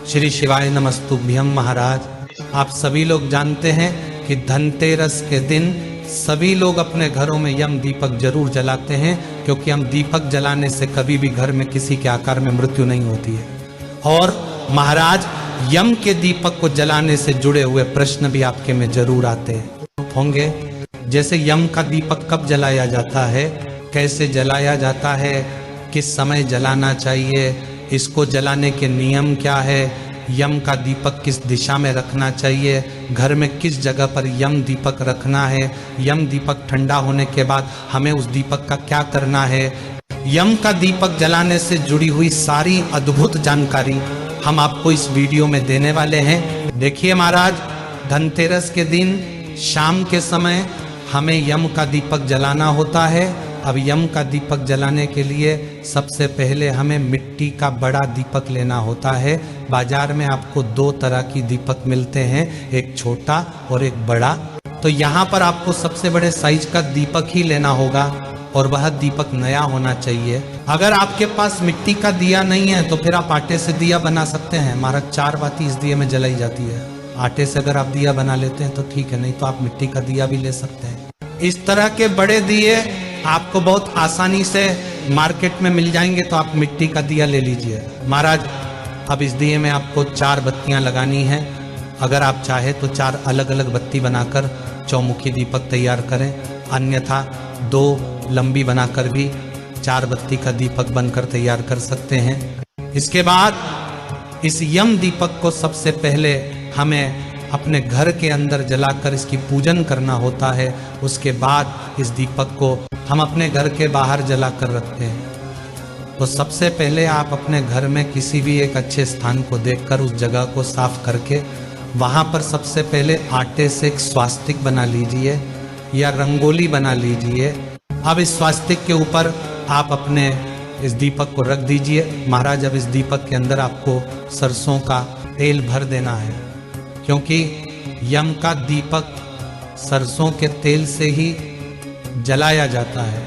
श्री शिवाय नमस्तुभ्यम। महाराज, आप सभी लोग जानते हैं कि धनतेरस के दिन सभी लोग अपने घरों में यम दीपक जरूर जलाते हैं, क्योंकि हम दीपक जलाने से कभी भी घर में किसी के आकार में मृत्यु नहीं होती है। और महाराज, यम के दीपक को जलाने से जुड़े हुए प्रश्न भी आपके में जरूर आते होंगे। जैसे यम का दीपक कब जलाया जाता है, कैसे जलाया जाता है, किस समय जलाना चाहिए, इसको जलाने के नियम क्या है, यम का दीपक किस दिशा में रखना चाहिए, घर में किस जगह पर यम दीपक रखना है, यम दीपक ठंडा होने के बाद हमें उस दीपक का क्या करना है, यम का दीपक जलाने से जुड़ी हुई सारी अद्भुत जानकारी हम आपको इस वीडियो में देने वाले हैं। देखिए महाराज, धनतेरस के दिन शाम के समय हमें यम का दीपक जलाना होता है। अब यम का दीपक जलाने के लिए सबसे पहले हमें मिट्टी का बड़ा दीपक लेना होता है। बाजार में आपको दो तरह की दीपक मिलते हैं, एक छोटा और एक बड़ा। तो यहाँ पर आपको सबसे बड़े साइज का दीपक ही लेना होगा और वह दीपक नया होना चाहिए। अगर आपके पास मिट्टी का दिया नहीं है तो फिर आप आटे से दिया बना सकते हैं। हमारा 4 बाती इस दिए में जलाई जाती है। आटे से अगर आप दिया बना लेते हैं तो ठीक है, नहीं तो आप मिट्टी का दिया भी ले सकते हैं। इस तरह के बड़े दिए आपको बहुत आसानी से मार्केट में मिल जाएंगे, तो आप मिट्टी का दिया ले लीजिए। महाराज, अब इस दिए में आपको 4 बत्तियां लगानी हैं। अगर आप चाहे तो 4 अलग अलग बत्ती बनाकर चौमुखी दीपक तैयार करें, अन्यथा 2 लंबी बनाकर भी 4 बत्ती का दीपक बनकर तैयार कर सकते हैं। इसके बाद इस यम दीपक को सबसे पहले हमें अपने घर के अंदर जलाकर इसकी पूजन करना होता है। उसके बाद इस दीपक को हम अपने घर के बाहर जलाकर रखते हैं। तो सबसे पहले आप अपने घर में किसी भी एक अच्छे स्थान को देखकर उस जगह को साफ करके वहाँ पर सबसे पहले आटे से एक स्वास्तिक बना लीजिए या रंगोली बना लीजिए। अब इस स्वास्तिक के ऊपर आप अपने इस दीपक को रख दीजिए। महाराज, अब इस दीपक के अंदर आपको सरसों का तेल भर देना है, क्योंकि यम का दीपक सरसों के तेल से ही जलाया जाता है।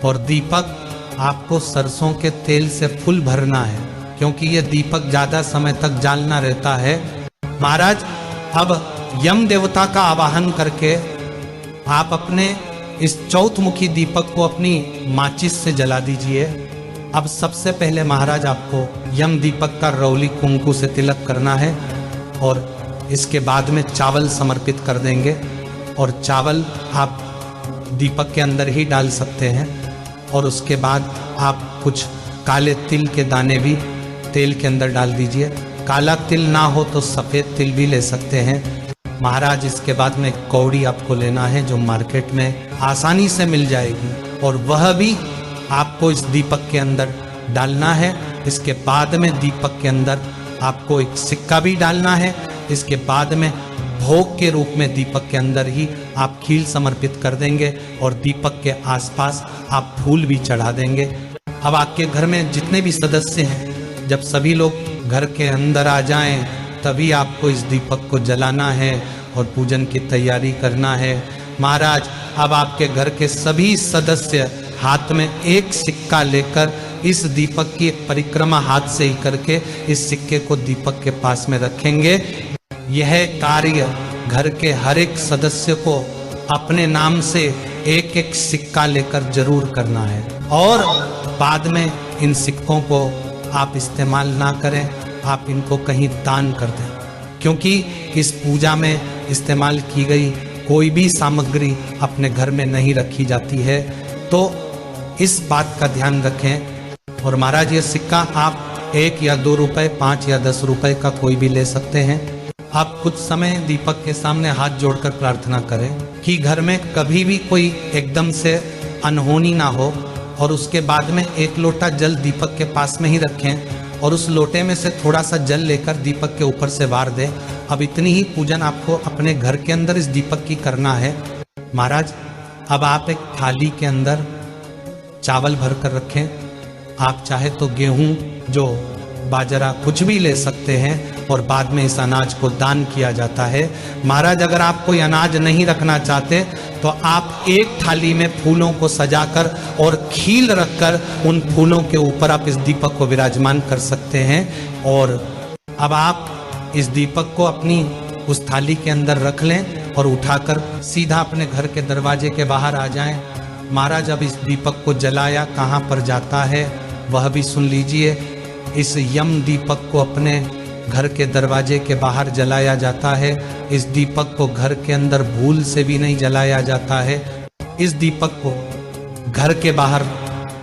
और दीपक आपको सरसों के तेल से फुल भरना है, क्योंकि यह दीपक ज्यादा समय तक जलना रहता है। महाराज, अब यम देवता का आवाहन करके आप अपने इस चौथमुखी दीपक को अपनी माचिस से जला दीजिए। अब सबसे पहले महाराज, आपको यम दीपक का रौली कुंकू से तिलक करना है और इसके बाद में चावल समर्पित कर देंगे। और चावल आप दीपक के अंदर ही डाल सकते हैं। और उसके बाद आप कुछ काले तिल के दाने भी तेल के अंदर डाल दीजिए। काला तिल ना हो तो सफ़ेद तिल भी ले सकते हैं। महाराज, इसके बाद में कौड़ी आपको लेना है, जो मार्केट में आसानी से मिल जाएगी, और वह भी आपको इस दीपक के अंदर डालना है। इसके बाद में दीपक के अंदर आपको एक सिक्का भी डालना है। इसके बाद में भोग के रूप में दीपक के अंदर ही आप खील समर्पित कर देंगे और दीपक के आसपास आप फूल भी चढ़ा देंगे। अब आपके घर में जितने भी सदस्य हैं, जब सभी लोग घर के अंदर आ जाएं, तभी आपको इस दीपक को जलाना है और पूजन की तैयारी करना है। महाराज, अब आपके घर के सभी सदस्य हाथ में एक सिक्का लेकर इस दीपक की परिक्रमा हाथ से ही करके इस सिक्के को दीपक के पास में रखेंगे। यह कार्य घर के हर एक सदस्य को अपने नाम से एक एक सिक्का लेकर जरूर करना है। और बाद में इन सिक्कों को आप इस्तेमाल ना करें, आप इनको कहीं दान कर दें, क्योंकि इस पूजा में इस्तेमाल की गई कोई भी सामग्री अपने घर में नहीं रखी जाती है। तो इस बात का ध्यान रखें। और महाराज, ये सिक्का आप 1 या 2 रुपए, 5 या 10 रुपए का कोई भी ले सकते हैं। आप कुछ समय दीपक के सामने हाथ जोड़कर प्रार्थना करें कि घर में कभी भी कोई एकदम से अनहोनी ना हो। और उसके बाद में 1 लोटा जल दीपक के पास में ही रखें और उस लोटे में से थोड़ा सा जल लेकर दीपक के ऊपर से वार दें। अब इतनी ही पूजन आपको अपने घर के अंदर इस दीपक की करना है। महाराज, अब आप एक थाली के अंदर चावल भर कर रखें। आप चाहे तो गेहूं, जो बाजरा, कुछ भी ले सकते हैं, और बाद में इस अनाज को दान किया जाता है। महाराज, अगर आप कोई अनाज नहीं रखना चाहते तो आप एक थाली में फूलों को सजाकर और खील रखकर उन फूलों के ऊपर आप इस दीपक को विराजमान कर सकते हैं। और अब आप इस दीपक को अपनी उस थाली के अंदर रख लें और उठाकर सीधा अपने घर के दरवाजे के बाहर आ जाएं। महाराज अब इस दीपक को जलाया कहाँ पर जाता है वह भी सुन लीजिए। इस यम दीपक को अपने घर के दरवाजे के बाहर जलाया जाता है। इस दीपक को घर के अंदर भूल से भी नहीं जलाया जाता है। इस दीपक को घर के बाहर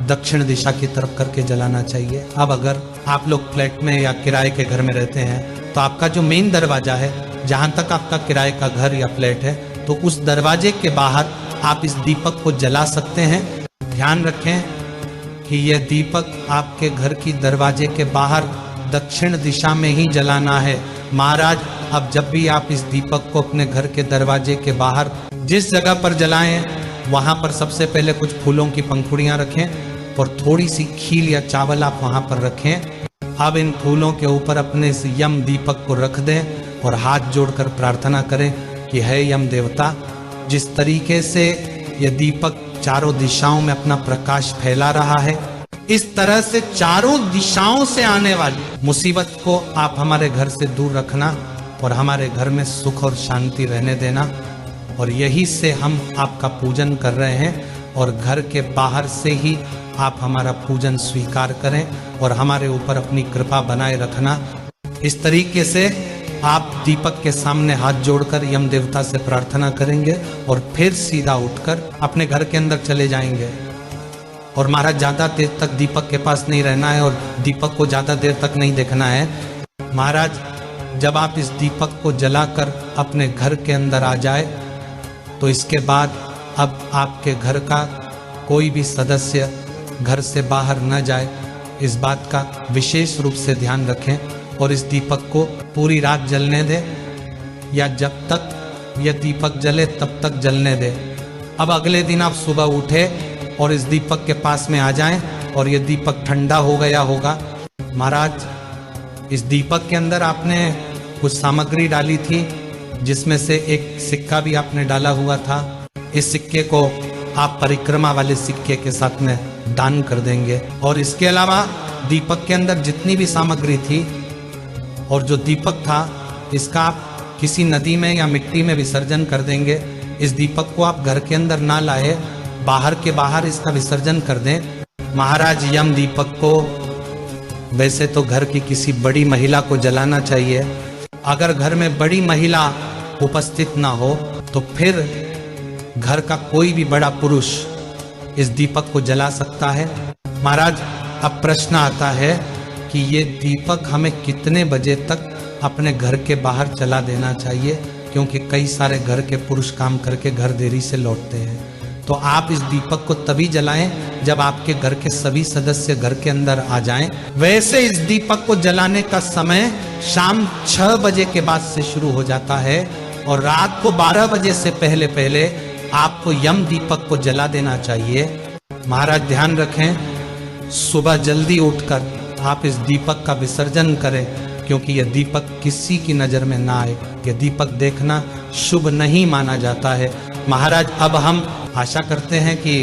दक्षिण दिशा की तरफ करके जलाना चाहिए। अब अगर आप लोग फ्लैट में या किराए के घर में रहते हैं तो आपका जो मेन दरवाजा है, जहां तक आपका किराए का घर या फ्लैट है, तो उस दरवाजे के बाहर आप इस दीपक को जला सकते हैं। ध्यान रखें कि यह दीपक आपके घर की दरवाजे के बाहर दक्षिण दिशा में ही जलाना है। महाराज अब जब भी आप इस दीपक को अपने घर के दरवाजे के बाहर जिस जगह पर जलाएं, वहां पर सबसे पहले कुछ फूलों की पंखुड़ियां रखें और थोड़ी सी खील या चावल आप वहां पर रखें। अब इन फूलों के ऊपर अपने इस यम दीपक को रख दें और हाथ जोड़कर प्रार्थना करें कि हे यम देवता, जिस तरीके से यह दीपक चारों दिशाओं में अपना प्रकाश फैला रहा है, इस तरह से चारों दिशाओं से आने वाली मुसीबत को आप हमारे घर से दूर रखना और हमारे घर में सुख और शांति रहने देना। और यही से हम आपका पूजन कर रहे हैं और घर के बाहर से ही आप हमारा पूजन स्वीकार करें और हमारे ऊपर अपनी कृपा बनाए रखना। इस तरीके से आप दीपक के सामने हाथ जोड़कर यम देवता से प्रार्थना करेंगे और फिर सीधा उठकर अपने घर के अंदर चले जाएंगे। और महाराज ज्यादा देर तक दीपक के पास नहीं रहना है और दीपक को ज्यादा देर तक नहीं देखना है। महाराज जब आप इस दीपक को जलाकर अपने घर के अंदर आ जाए तो इसके बाद अब आपके घर का कोई भी सदस्य घर से बाहर न जाए, इस बात का विशेष रूप से ध्यान रखें और इस दीपक को पूरी रात जलने दें या जब तक यह दीपक जले तब तक जलने दें। अब अगले दिन आप सुबह उठे और इस दीपक के पास में आ जाएं और यह दीपक ठंडा हो गया होगा। महाराज इस दीपक के अंदर आपने कुछ सामग्री डाली थी जिसमें से एक सिक्का भी आपने डाला हुआ था। इस सिक्के को आप परिक्रमा वाले सिक्के के साथ में दान कर देंगे। और इसके अलावा दीपक के अंदर जितनी भी सामग्री थी और जो दीपक था, इसका आप किसी नदी में या मिट्टी में विसर्जन कर देंगे। इस दीपक को आप घर के अंदर ना लाए, बाहर के बाहर इसका विसर्जन कर दें। महाराज यम दीपक को वैसे तो घर की किसी बड़ी महिला को जलाना चाहिए। अगर घर में बड़ी महिला उपस्थित ना हो तो फिर घर का कोई भी बड़ा पुरुष इस दीपक को जला सकता है। महाराज अब प्रश्न आता है कि ये दीपक हमें कितने बजे तक अपने घर के बाहर जला देना चाहिए, क्योंकि कई सारे घर के पुरुष काम करके घर देरी से लौटते हैं। तो आप इस दीपक को तभी जलाएं जब आपके घर के सभी सदस्य घर के अंदर आ जाएं। वैसे इस दीपक को जलाने का समय शाम 6 बजे के बाद से शुरू हो जाता है और रात को 12 बजे से पहले पहले आपको यम दीपक को जला देना चाहिए। महाराज ध्यान रखें, सुबह जल्दी उठकर आप इस दीपक का विसर्जन करें, क्योंकि यह दीपक किसी की नजर में ना आए। यह दीपक देखना शुभ नहीं माना जाता है। महाराज अब हम आशा करते हैं कि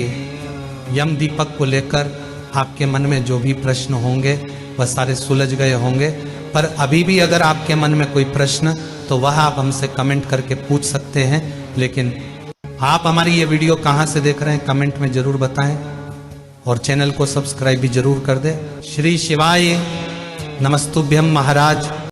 यम दीपक को लेकर आपके मन में जो भी प्रश्न होंगे वह सारे सुलझ गए होंगे। पर अभी भी अगर आपके मन में कोई प्रश्न तो वह आप हमसे कमेंट करके पूछ सकते हैं। लेकिन आप हमारी ये वीडियो कहाँ से देख रहे हैं कमेंट में जरूर बताएं और चैनल को सब्सक्राइब भी जरूर कर दें। श्री शिवाय नमस्तुभ्यम महाराज।